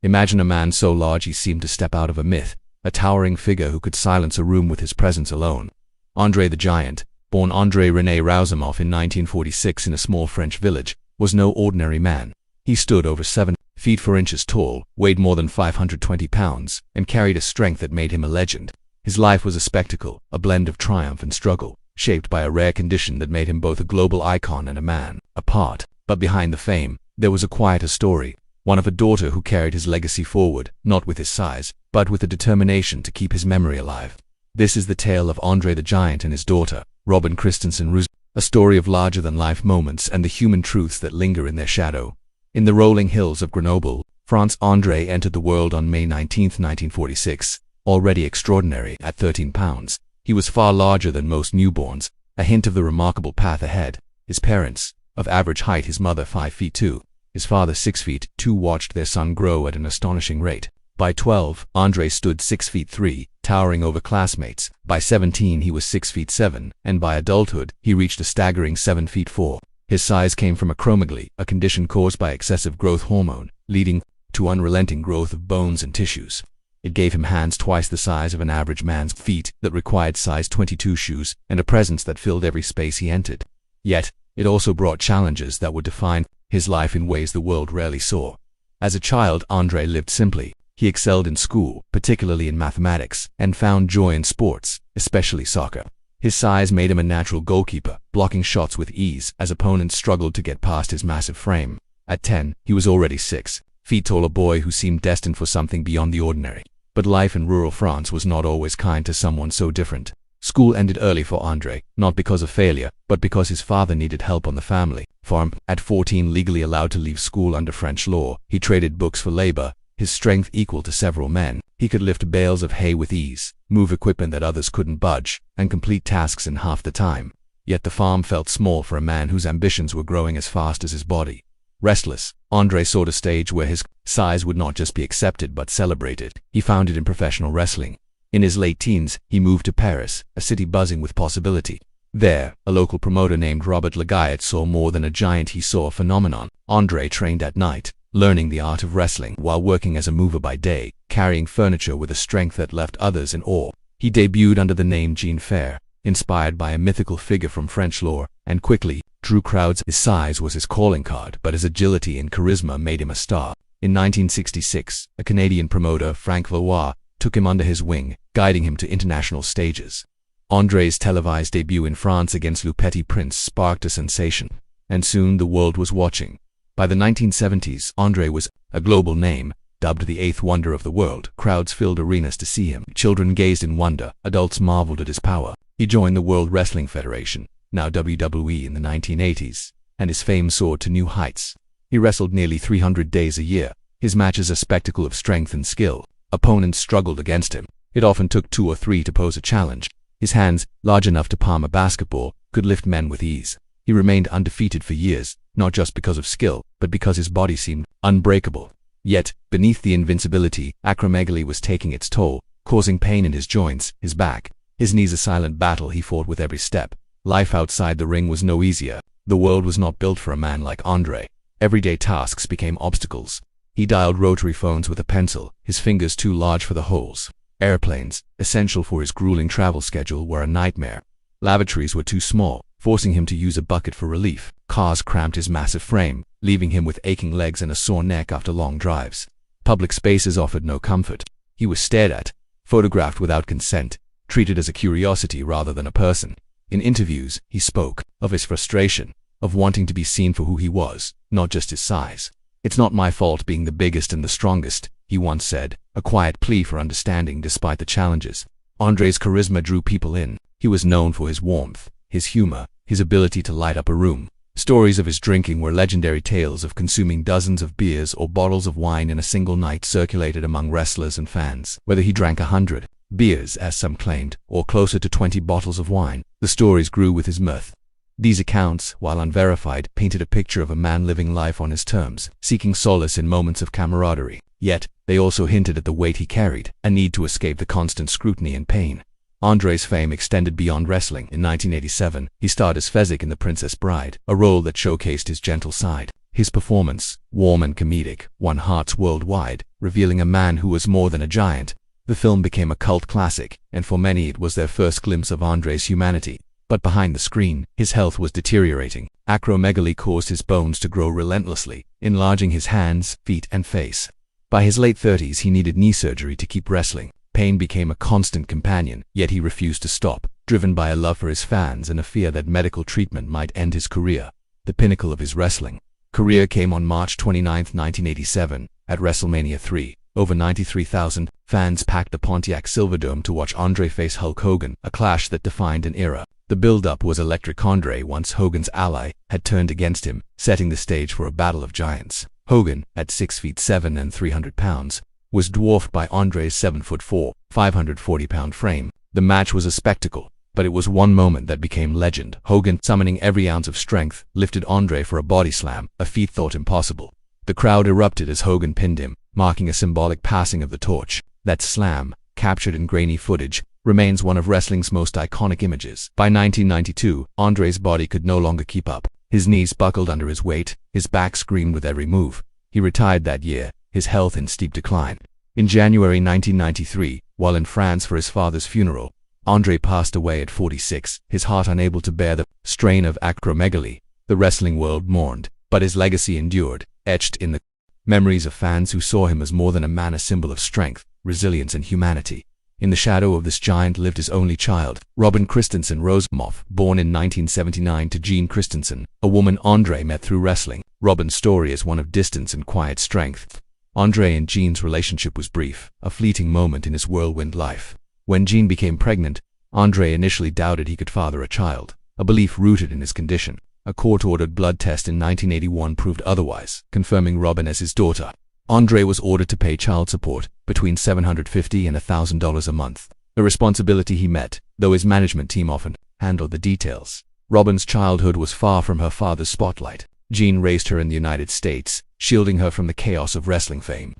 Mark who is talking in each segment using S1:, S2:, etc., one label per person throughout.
S1: Imagine a man so large he seemed to step out of a myth, a towering figure who could silence a room with his presence alone. Andre the Giant, born André René Roussimoff in 1946 in a small French village, was no ordinary man. He stood over 7 feet 4 inches tall, weighed more than 520 pounds, and carried a strength that made him a legend. His life was a spectacle, a blend of triumph and struggle, shaped by a rare condition that made him both a global icon and a man apart. But behind the fame, there was a quieter story, one of a daughter who carried his legacy forward, not with his size, but with the determination to keep his memory alive. This is the tale of Andre the Giant and his daughter, Robin Christensen Roussimoff, a story of larger-than-life moments and the human truths that linger in their shadow. In the rolling hills of Grenoble, France, Andre entered the world on May 19, 1946. Already extraordinary at 13 pounds, he was far larger than most newborns, a hint of the remarkable path ahead. His parents, of average height, his mother 5 feet 2, his father 6 feet 2, watched their son grow at an astonishing rate. By 12, Andre stood 6 feet 3, towering over classmates. By 17, he was 6 feet 7, and by adulthood, he reached a staggering 7 feet 4. His size came from acromegaly, a condition caused by excessive growth hormone, leading to unrelenting growth of bones and tissues. It gave him hands twice the size of an average man's, feet that required size 22 shoes, and a presence that filled every space he entered. Yet, it also brought challenges that would define his life in ways the world rarely saw. As a child, Andre lived simply. He excelled in school, particularly in mathematics, and found joy in sports, especially soccer. His size made him a natural goalkeeper, blocking shots with ease as opponents struggled to get past his massive frame. At 10, he was already 6 feet tall, a boy who seemed destined for something beyond the ordinary. But life in rural France was not always kind to someone so different. School ended early for Andre, not because of failure, but because his father needed help on the family farm. At 14, legally allowed to leave school under French law, he traded books for labor. His strength equal to several men, he could lift bales of hay with ease, move equipment that others couldn't budge, and complete tasks in half the time. Yet the farm felt small for a man whose ambitions were growing as fast as his body. Restless, Andre sought a stage where his size would not just be accepted but celebrated. He found it in professional wrestling. In his late teens, he moved to Paris, a city buzzing with possibility. There, a local promoter named Robert Legayet saw more than a giant, he saw a phenomenon. Andre trained at night, learning the art of wrestling while working as a mover by day, carrying furniture with a strength that left others in awe. He debuted under the name Jean Fer, inspired by a mythical figure from French lore, and quickly drew crowds. His size was his calling card, but his agility and charisma made him a star. In 1966, a Canadian promoter, Frank Valois, took him under his wing, guiding him to international stages. Andre's televised debut in France against Le Petit Prince sparked a sensation, and soon the world was watching. By the 1970s, Andre was a global name, dubbed the eighth wonder of the world. Crowds filled arenas to see him. Children gazed in wonder, adults marveled at his power. He joined the World Wrestling Federation, now WWE, in the 1980s, and his fame soared to new heights. He wrestled nearly 300 days a year, his matches a spectacle of strength and skill. Opponents struggled against him. It often took 2 or 3 to pose a challenge. His hands, large enough to palm a basketball, could lift men with ease. He remained undefeated for years, not just because of skill, but because his body seemed unbreakable. Yet, beneath the invincibility, acromegaly was taking its toll, causing pain in his joints, his back, his knees, a silent battle he fought with every step. Life outside the ring was no easier. The world was not built for a man like Andre. Everyday tasks became obstacles. He dialed rotary phones with a pencil, his fingers too large for the holes. Airplanes, essential for his grueling travel schedule, were a nightmare. Lavatories were too small, forcing him to use a bucket for relief. Cars cramped his massive frame, leaving him with aching legs and a sore neck after long drives. Public spaces offered no comfort. He was stared at, photographed without consent, treated as a curiosity rather than a person. In interviews, he spoke of his frustration, of wanting to be seen for who he was, not just his size. "It's not my fault being the biggest and the strongest," he once said, a quiet plea for understanding despite the challenges. Andre's charisma drew people in. He was known for his warmth, his humor, his ability to light up a room. Stories of his drinking were legendary. Tales of consuming dozens of beers or bottles of wine in a single night circulated among wrestlers and fans. Whether he drank 100 beers, as some claimed, or closer to 20 bottles of wine, the stories grew with his mirth. These accounts, while unverified, painted a picture of a man living life on his terms, seeking solace in moments of camaraderie. Yet, they also hinted at the weight he carried, a need to escape the constant scrutiny and pain. Andre's fame extended beyond wrestling. In 1987, he starred as Fezzik in The Princess Bride, a role that showcased his gentle side. His performance, warm and comedic, won hearts worldwide, revealing a man who was more than a giant. The film became a cult classic, and for many it was their first glimpse of Andre's humanity. But behind the screen, his health was deteriorating. Acromegaly caused his bones to grow relentlessly, enlarging his hands, feet, and face. By his late 30s, he needed knee surgery to keep wrestling. Pain became a constant companion, yet he refused to stop, driven by a love for his fans and a fear that medical treatment might end his career. The pinnacle of his wrestling career came on March 29, 1987, at WrestleMania 3. Over 93,000 fans packed the Pontiac Silverdome to watch Andre face Hulk Hogan, a clash that defined an era. The build-up was electric. Andre, once Hogan's ally, had turned against him, setting the stage for a battle of giants. Hogan, at 6'7" and 300 pounds, was dwarfed by Andre's 7'4", 540-pound frame. The match was a spectacle, but it was one moment that became legend. Hogan, summoning every ounce of strength, lifted Andre for a body slam, a feat thought impossible. The crowd erupted as Hogan pinned him, marking a symbolic passing of the torch. That slam, captured in grainy footage, remains one of wrestling's most iconic images. By 1992, Andre's body could no longer keep up. His knees buckled under his weight, his back screamed with every move. He retired that year, his health in steep decline. In January 1993, while in France for his father's funeral, Andre passed away at 46, his heart unable to bear the strain of acromegaly. The wrestling world mourned, but his legacy endured, etched in the memories of fans who saw him as more than a man, a symbol of strength, resilience, and humanity. In the shadow of this giant lived his only child, Robin Christensen Rosenmoff, born in 1979 to Jean Christensen, a woman Andre met through wrestling. Robin's story is one of distance and quiet strength. Andre and Jean's relationship was brief, a fleeting moment in his whirlwind life. When Jean became pregnant, Andre initially doubted he could father a child, a belief rooted in his condition. A court-ordered blood test in 1981 proved otherwise, confirming Robin as his daughter. Andre was ordered to pay child support, between $750 and $1,000 a month, a responsibility he met, though his management team often handled the details. Robin's childhood was far from her father's spotlight. Jean raised her in the United States, shielding her from the chaos of wrestling fame.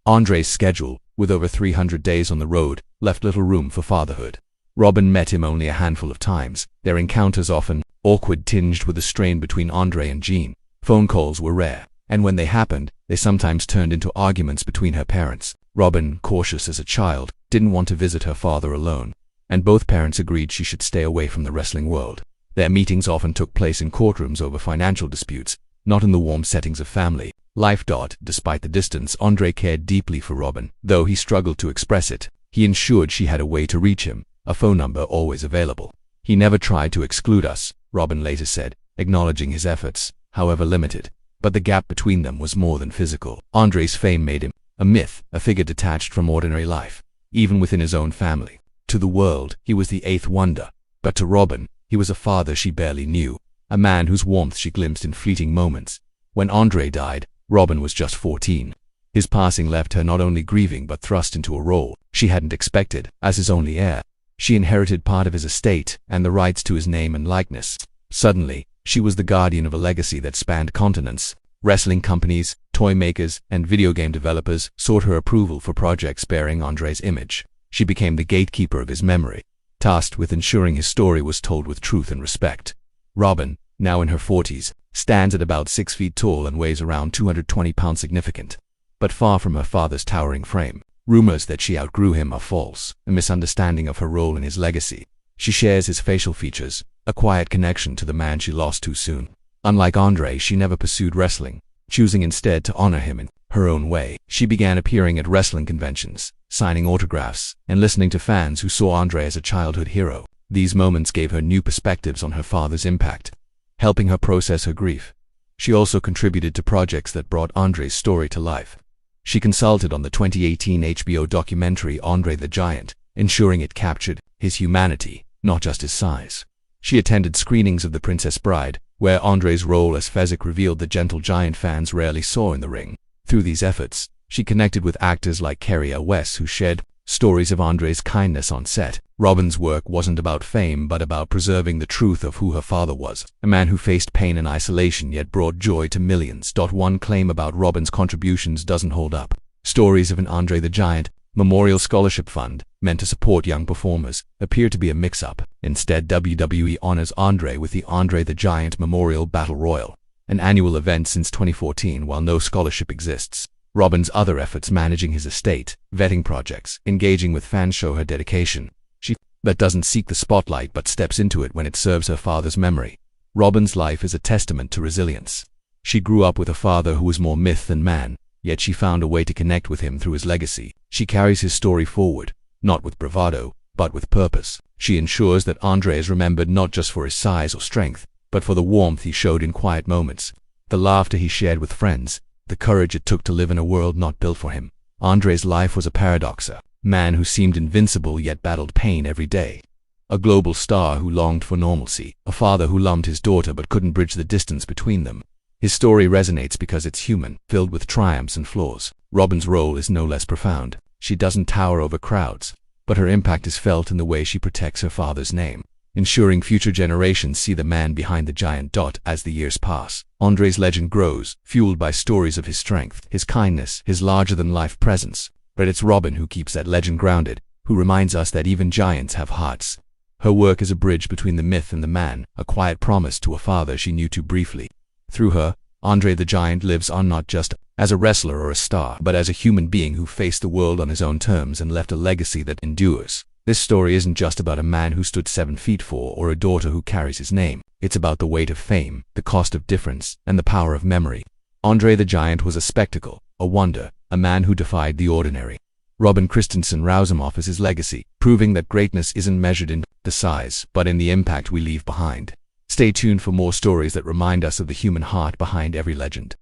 S1: Andre's schedule, with over 300 days on the road, left little room for fatherhood. Robin met him only a handful of times, their encounters often awkward, tinged with a strain between Andre and Jean. Phone calls were rare, and when they happened, they sometimes turned into arguments between her parents. Robin, cautious as a child, didn't want to visit her father alone, and both parents agreed she should stay away from the wrestling world. Their meetings often took place in courtrooms over financial disputes, not in the warm settings of family life. Despite the distance, Andre cared deeply for Robin, though he struggled to express it. He ensured she had a way to reach him, a phone number always available. He never tried to exclude us, Robin later said, acknowledging his efforts, however limited. But the gap between them was more than physical. Andre's fame made him a myth, a figure detached from ordinary life, even within his own family. To the world, he was the eighth wonder, but to Robin, he was a father she barely knew, a man whose warmth she glimpsed in fleeting moments. When Andre died, Robin was just 14. His passing left her not only grieving but thrust into a role she hadn't expected. As his only heir, she inherited part of his estate and the rights to his name and likeness. Suddenly, she was the guardian of a legacy that spanned continents. Wrestling companies, toy makers, and video game developers sought her approval for projects bearing Andre's image. She became the gatekeeper of his memory, tasked with ensuring his story was told with truth and respect. Robin, now in her 40s, stands at about 6 feet tall and weighs around 220 pounds, significant, but far from her father's towering frame. Rumors that she outgrew him are false, a misunderstanding of her role in his legacy. She shares his facial features, a quiet connection to the man she lost too soon. Unlike Andre, she never pursued wrestling, choosing instead to honor him in her own way. She began appearing at wrestling conventions, signing autographs, and listening to fans who saw Andre as a childhood hero. These moments gave her new perspectives on her father's impact, helping her process her grief. She also contributed to projects that brought Andre's story to life. She consulted on the 2018 HBO documentary Andre the Giant, ensuring it captured his humanity, not just his size. She attended screenings of The Princess Bride, where Andre's role as Fezzik revealed the gentle giant fans rarely saw in the ring. Through these efforts, she connected with actors like Kerry L. West who shared stories of Andre's kindness on set. Robin's work wasn't about fame but about preserving the truth of who her father was, a man who faced pain and isolation yet brought joy to millions. One claim about Robin's contributions doesn't hold up. Stories of an Andre the Giant Memorial Scholarship Fund, meant to support young performers, appear to be a mix-up. Instead, WWE honors Andre with the Andre the Giant Memorial Battle Royal, an annual event since 2014 while no scholarship exists. Robin's other efforts, managing his estate, vetting projects, engaging with fans, show her dedication. She that doesn't seek the spotlight but steps into it when it serves her father's memory. Robin's life is a testament to resilience. She grew up with a father who was more myth than man, yet she found a way to connect with him through his legacy. She carries his story forward, not with bravado, but with purpose. She ensures that Andre is remembered not just for his size or strength, but for the warmth he showed in quiet moments, the laughter he shared with friends, the courage it took to live in a world not built for him. Andre's life was a paradox, a man who seemed invincible yet battled pain every day. A global star who longed for normalcy, a father who loved his daughter but couldn't bridge the distance between them. His story resonates because it's human, filled with triumphs and flaws. Robin's role is no less profound. She doesn't tower over crowds, but her impact is felt in the way she protects her father's name, ensuring future generations see the man behind the giant. As the years pass, Andre's legend grows, fueled by stories of his strength, his kindness, his larger-than-life presence. But it's Robin who keeps that legend grounded, who reminds us that even giants have hearts. Her work is a bridge between the myth and the man, a quiet promise to a father she knew too briefly. Through her, Andre the Giant lives on not just as a wrestler or a star, but as a human being who faced the world on his own terms and left a legacy that endures. This story isn't just about a man who stood 7 feet or a daughter who carries his name. It's about the weight of fame, the cost of difference, and the power of memory. Andre the Giant was a spectacle, a wonder, a man who defied the ordinary. Robin Christensen roused him off as his legacy, proving that greatness isn't measured in the size, but in the impact we leave behind. Stay tuned for more stories that remind us of the human heart behind every legend.